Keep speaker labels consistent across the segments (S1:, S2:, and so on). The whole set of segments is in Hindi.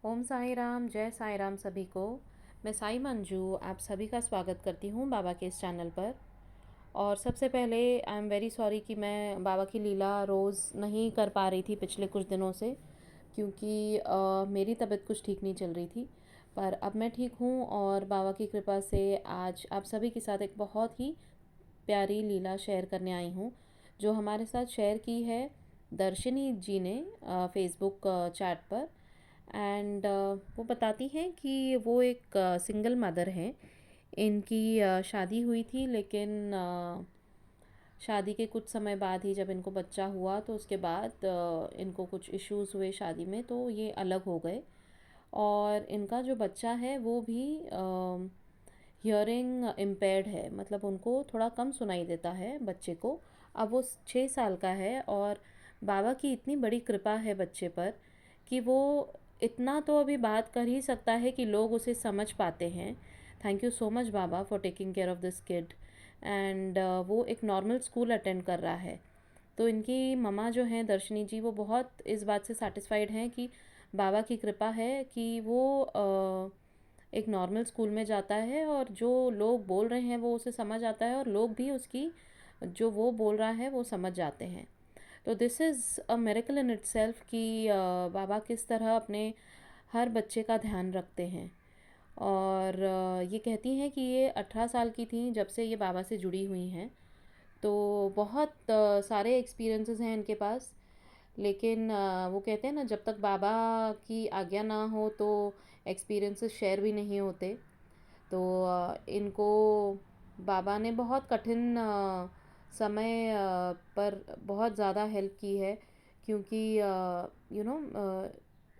S1: ओम साई राम, जय साई राम सभी को। मैं साई मंजू आप सभी का स्वागत करती हूँ बाबा के इस चैनल पर। और सबसे पहले आई एम वेरी सॉरी कि मैं बाबा की लीला रोज़ नहीं कर पा रही थी पिछले कुछ दिनों से, क्योंकि मेरी तबीयत कुछ ठीक नहीं चल रही थी। पर अब मैं ठीक हूँ और बाबा की कृपा से आज आप सभी के साथ एक बहुत ही प्यारी लीला शेयर करने आई हूँ, जो हमारे साथ शेयर की है दर्शिनी जी ने फेसबुक चैट पर। एंड वो बताती हैं कि वो एक सिंगल मदर हैं। इनकी शादी हुई थी, लेकिन शादी के कुछ समय बाद ही जब इनको बच्चा हुआ तो उसके बाद इनको कुछ इश्यूज़ हुए शादी में, तो ये अलग हो गए। और इनका जो बच्चा है वो भी हियरिंग इम्पेयर्ड है, मतलब उनको थोड़ा कम सुनाई देता है बच्चे को। अब वो 6 साल का है और बाबा की इतनी बड़ी कृपा है बच्चे पर कि वो इतना तो अभी बात कर ही सकता है कि लोग उसे समझ पाते हैं। Thank you so much Baba for taking care of this kid. And वो एक नॉर्मल स्कूल अटेंड कर रहा है। तो इनकी मम्मा जो हैं दर्शनी जी, वो बहुत इस बात से सैटिस्फाइड हैं कि बाबा की कृपा है कि वो एक नॉर्मल स्कूल में जाता है और जो लोग बोल रहे हैं वो उसे समझ आता है, और लोग भी उसकी जो वो बोल रहा है वो समझ जाते हैं। तो this is a miracle in itself कि बाबा किस तरह अपने हर बच्चे का ध्यान रखते हैं। और ये कहती हैं कि ये 18 साल की थी जब से ये बाबा से जुड़ी हुई हैं। तो बहुत सारे एक्सपीरियंसेस हैं इनके पास। लेकिन वो कहते हैं ना, जब तक बाबा की आज्ञा ना हो तो एक्सपीरियंसेस शेयर भी नहीं होते। तो इनको बाबा ने बहुत कठिन समय पर बहुत ज़्यादा हेल्प की है, क्योंकि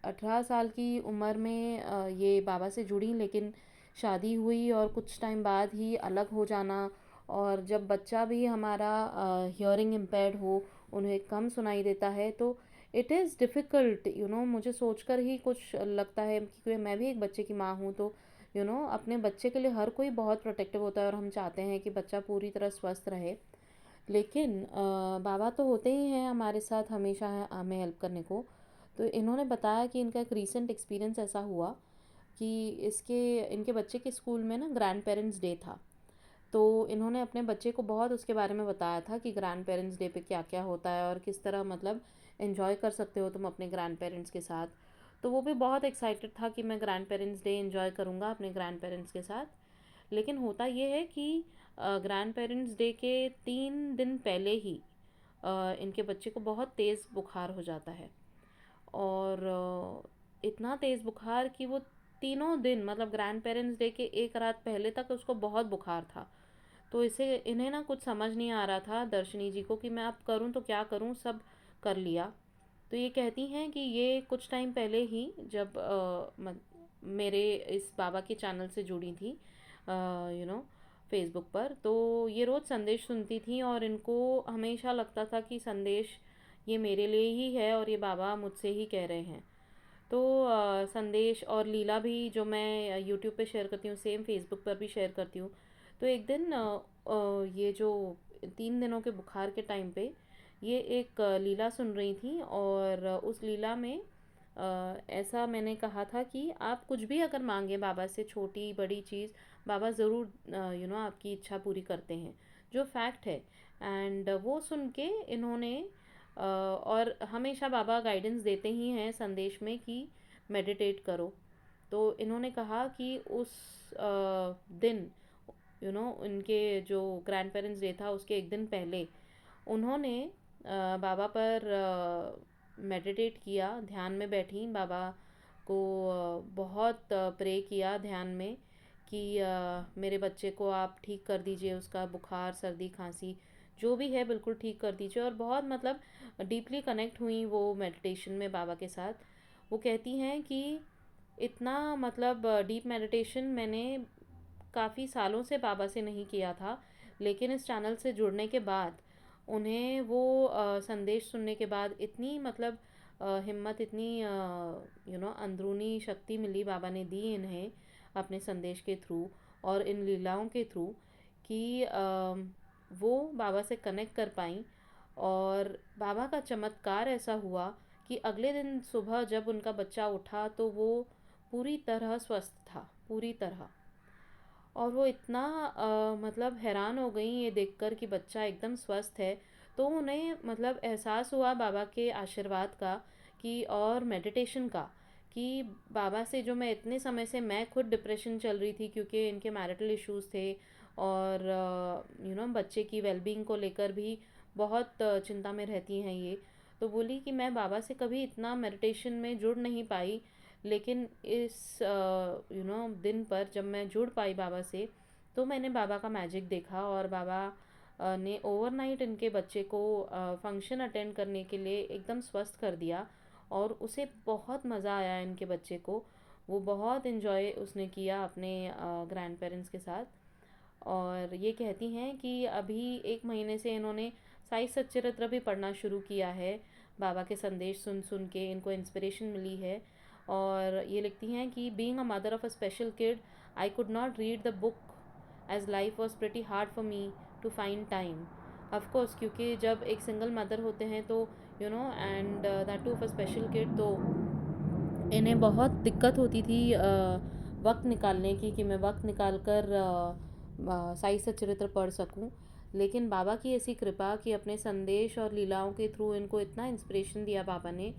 S1: 18 साल की उम्र में ये बाबा से जुड़ी, लेकिन शादी हुई और कुछ टाइम बाद ही अलग हो जाना। और जब बच्चा भी हमारा हियरिंग इम्पेयर्ड हो, उन्हें कम सुनाई देता है, तो इट इज़ डिफ़िकल्ट। मुझे सोचकर ही कुछ लगता है, क्योंकि मैं भी एक बच्चे की माँ हूँ। तो अपने बच्चे के लिए हर कोई बहुत प्रोटेक्टिव होता है और हम चाहते हैं कि बच्चा पूरी तरह स्वस्थ रहे। लेकिन बाबा तो होते ही हैं हमारे साथ हमेशा, हमें हेल्प करने को। तो इन्होंने बताया कि इनका एक रीसेंट एक्सपीरियंस ऐसा हुआ कि इनके बच्चे के स्कूल में ना ग्रैंड पेरेंट्स डे था। तो इन्होंने अपने बच्चे को बहुत उसके बारे में बताया था कि ग्रैंड पेरेंट्स डे पे क्या क्या होता है और किस तरह, मतलब एंजॉय कर सकते हो तुम अपने ग्रैंड पेरेंट्स के साथ। तो वो भी बहुत एक्साइटेड था कि मैं ग्रैंड पेरेंट्स डे एंजॉय करूँगा अपने ग्रैंड पेरेंट्स के साथ। लेकिन होता ये है कि ग्रैंड पेरेंट्स डे के 3 दिन पहले ही इनके बच्चे को बहुत तेज़ बुखार हो जाता है। और इतना तेज़ बुखार कि वो तीनों दिन, मतलब ग्रैंड पेरेंट्स डे के एक रात पहले तक उसको बहुत बुखार था। तो इसे इन्हें ना कुछ समझ नहीं आ रहा था दर्शनी जी को कि मैं अब करूँ तो क्या करूँ, सब कर लिया। तो ये कहती हैं कि ये कुछ टाइम पहले ही जब मेरे इस बाबा के चैनल से जुड़ी थी फेसबुक पर, तो ये रोज़ संदेश सुनती थी और इनको हमेशा लगता था कि संदेश ये मेरे लिए ही है और ये बाबा मुझसे ही कह रहे हैं। तो संदेश और लीला भी जो मैं यूट्यूब पे शेयर करती हूँ, सेम फेसबुक पर भी शेयर करती हूँ। तो एक दिन ये जो 3 दिनों के बुखार के टाइम पे ये एक लीला सुन रही थी, और उस लीला में ऐसा मैंने कहा था कि आप कुछ भी अगर मांगे बाबा से, छोटी बड़ी चीज़, बाबा ज़रूर आपकी इच्छा पूरी करते हैं, जो फैक्ट है। एंड वो सुन के इन्होंने और हमेशा बाबा गाइडेंस देते ही हैं संदेश में कि मेडिटेट करो। तो इन्होंने कहा कि उस दिन उनके जो ग्रैंड पेरेंट्स डे था उसके एक दिन पहले उन्होंने बाबा पर मेडिटेट किया, ध्यान में बैठी बाबा को बहुत प्रे किया ध्यान में कि मेरे बच्चे को आप ठीक कर दीजिए, उसका बुखार सर्दी खांसी जो भी है बिल्कुल ठीक कर दीजिए। और बहुत, मतलब डीपली कनेक्ट हुई वो मेडिटेशन में बाबा के साथ। वो कहती हैं कि इतना, मतलब डीप मेडिटेशन मैंने काफ़ी सालों से बाबा से नहीं किया था, लेकिन इस चैनल से जुड़ने के बाद उन्हें वो संदेश सुनने के बाद इतनी, मतलब हिम्मत, इतनी अंदरूनी शक्ति मिली, बाबा ने दी इन्हें अपने संदेश के थ्रू और इन लीलाओं के थ्रू, कि वो बाबा से कनेक्ट कर पाई। और बाबा का चमत्कार ऐसा हुआ कि अगले दिन सुबह जब उनका बच्चा उठा तो वो पूरी तरह स्वस्थ था, पूरी तरह। और वो इतना मतलब हैरान हो गई ये देखकर कि बच्चा एकदम स्वस्थ है। तो उन्हें मतलब एहसास हुआ बाबा के आशीर्वाद का कि और मेडिटेशन का, कि बाबा से जो मैं इतने समय से, मैं खुद डिप्रेशन चल रही थी क्योंकि इनके मैरिटल इश्यूज थे और बच्चे की वेलबींग को लेकर भी बहुत चिंता में रहती हैं ये। तो बोली कि मैं बाबा से कभी इतना मेडिटेशन में जुड़ नहीं पाई, लेकिन इस दिन पर जब मैं जुड़ पाई बाबा से, तो मैंने बाबा का मैजिक देखा और बाबा ने ओवरनाइट इनके बच्चे को फंक्शन अटेंड करने के लिए एकदम स्वस्थ कर दिया। और उसे बहुत मज़ा आया इनके बच्चे को, वो बहुत इन्जॉय उसने किया अपने ग्रैंड पेरेंट्स के साथ। और ये कहती हैं कि अभी 1 महीने से इन्होंने साई सच्चरित्र भी पढ़ना शुरू किया है। बाबा के संदेश सुन सुन के इनको इंस्पिरेशन मिली है। और ये लिखती हैं कि being a mother of a special kid, I could not read the book as life was pretty hard for me to find time. Of course, क्योंकि जब एक सिंगल मदर होते हैं तो and that too of a special kid, तो इन्हें बहुत दिक्कत होती थी वक्त निकालने की, कि मैं वक्त निकाल कर साई सच्चरित्र पढ़ सकूं। लेकिन बाबा की ऐसी कृपा कि अपने संदेश और लीलाओं के थ्रू इनको इतना इंस्पिरेशन दिया बाबा ने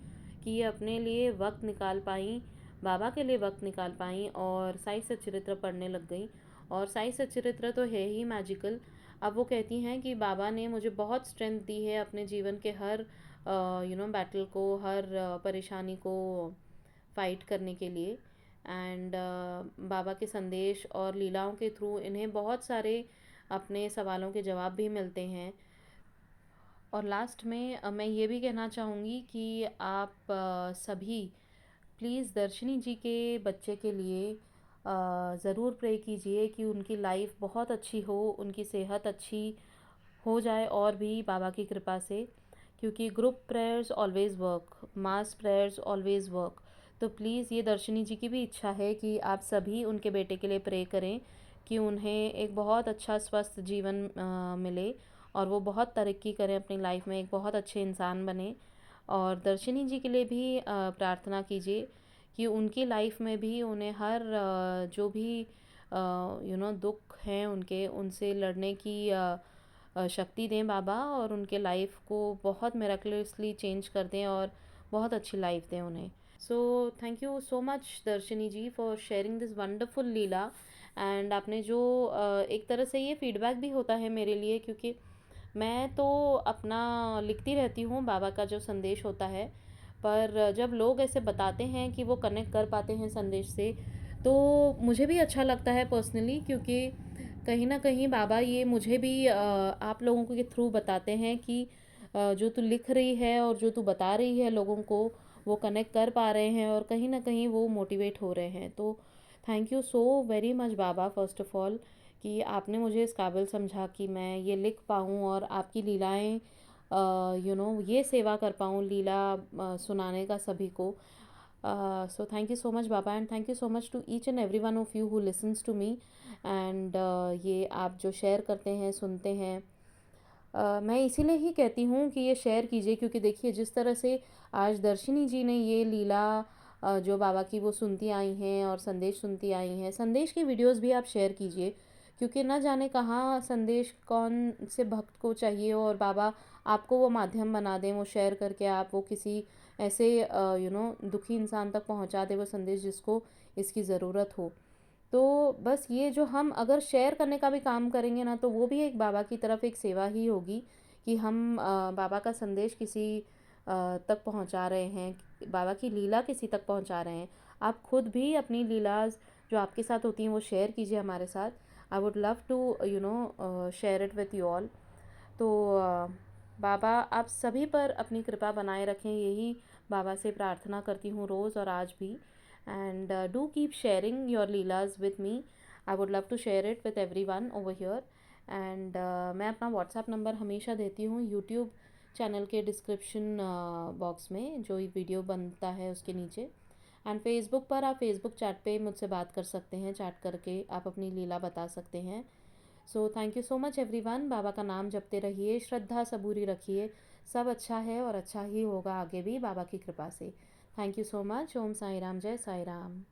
S1: कि ये अपने लिए वक्त निकाल पाई, बाबा के लिए वक्त निकाल पाई और साई सच्चरित्र पढ़ने लग गई। और साई सच्चरित्र तो है ही मैजिकल। अब वो कहती हैं कि बाबा ने मुझे बहुत स्ट्रेंथ दी है अपने जीवन के हर बैटल को, हर परेशानी को फाइट करने के लिए। एंड बाबा के संदेश और लीलाओं के थ्रू इन्हें बहुत सारे अपने सवालों के जवाब भी मिलते हैं। और लास्ट में मैं ये भी कहना चाहूँगी कि आप सभी प्लीज़ दर्शिनी जी के बच्चे के लिए ज़रूर प्रे कीजिए कि उनकी लाइफ बहुत अच्छी हो, उनकी सेहत अच्छी हो जाए और भी बाबा की कृपा से। क्योंकि ग्रुप प्रेयर्स ऑलवेज़ वर्क, मास प्रेयर्स ऑलवेज़ वर्क। तो प्लीज़ ये दर्शिनी जी की भी इच्छा है कि आप सभी उनके बेटे के लिए प्रे करें कि उन्हें एक बहुत अच्छा स्वस्थ जीवन मिले और वो बहुत तरक्की करें अपनी लाइफ में, एक बहुत अच्छे इंसान बने। और दर्शिनी जी के लिए भी प्रार्थना कीजिए कि उनकी लाइफ में भी उन्हें हर जो भी दुख हैं उनके, उनसे लड़ने की शक्ति दें बाबा, और उनके लाइफ को बहुत मिराकुलसली चेंज कर दें और बहुत अच्छी लाइफ दें उन्हें। So thank you so much Darshini ji for sharing this wonderful leela. And आपने जो एक तरह से ये फीडबैक भी होता है मेरे लिए, क्योंकि मैं तो अपना लिखती रहती हूँ बाबा का जो संदेश होता है, पर जब लोग ऐसे बताते हैं कि वो कनेक्ट कर पाते हैं संदेश से, तो मुझे भी अच्छा लगता है पर्सनली। क्योंकि कहीं ना कहीं बाबा ये मुझे भी आप लोगों के थ्रू बताते हैं कि जो तू लिख रही है और जो तू बता रही है लोगों को, वो कनेक्ट कर पा रहे हैं और कहीं ना कहीं वो मोटिवेट हो रहे हैं। तो thank you so very much Baba, first of all, कि आपने मुझे इस काबिल समझा कि मैं ये लिख पाऊँ और आपकी लीलाएं ये सेवा कर पाऊँ, लीला सुनाने का सभी को। So thank you so much Baba, and thank you so much to each and every one of you who listens to me. And ये आप जो शेयर करते हैं, सुनते हैं, मैं इसीलिए ही कहती हूँ कि ये शेयर कीजिए, क्योंकि देखिए जिस तरह से आज दर्शिनी जी ने ये लीला जो बाबा की वो सुनती आई हैं और संदेश सुनती आई हैं, संदेश की वीडियोस भी आप शेयर कीजिए। क्योंकि न जाने कहाँ संदेश कौन से भक्त को चाहिए और बाबा आपको वो माध्यम बना दें, वो शेयर करके आप वो किसी ऐसे दुखी इंसान तक पहुँचा दें वो संदेश जिसको इसकी ज़रूरत हो। तो बस ये जो हम अगर शेयर करने का भी काम करेंगे ना, तो वो भी एक बाबा की तरफ एक सेवा ही होगी कि हम बाबा का संदेश किसी तक पहुंचा रहे हैं, बाबा की लीला किसी तक पहुंचा रहे हैं। आप खुद भी अपनी लीलाज जो आपके साथ होती हैं वो शेयर कीजिए हमारे साथ। I would love to share it with you all. तो बाबा आप सभी पर अपनी कृपा बनाए रखें, यही बाबा से प्रार्थना करती हूँ रोज़ और आज भी। And do keep sharing your leelas with me, I would love to share it with everyone over here. And मैं अपना व्हाट्सएप नंबर हमेशा देती हूँ यूट्यूब चैनल के डिस्क्रिप्शन बॉक्स में, जो वीडियो बनता है उसके नीचे। एंड फेसबुक पर आप फेसबुक चैट पे मुझसे बात कर सकते हैं, चैट करके आप अपनी लीला बता सकते हैं। So thank you so much everyone. बाबा का नाम जपते रहिए, श्रद्धा सबूरी रखिए, सब अच्छा है और अच्छा ही होगा आगे भी बाबा की कृपा से। Thank you so much. Om Sai Ram, जय साई राम।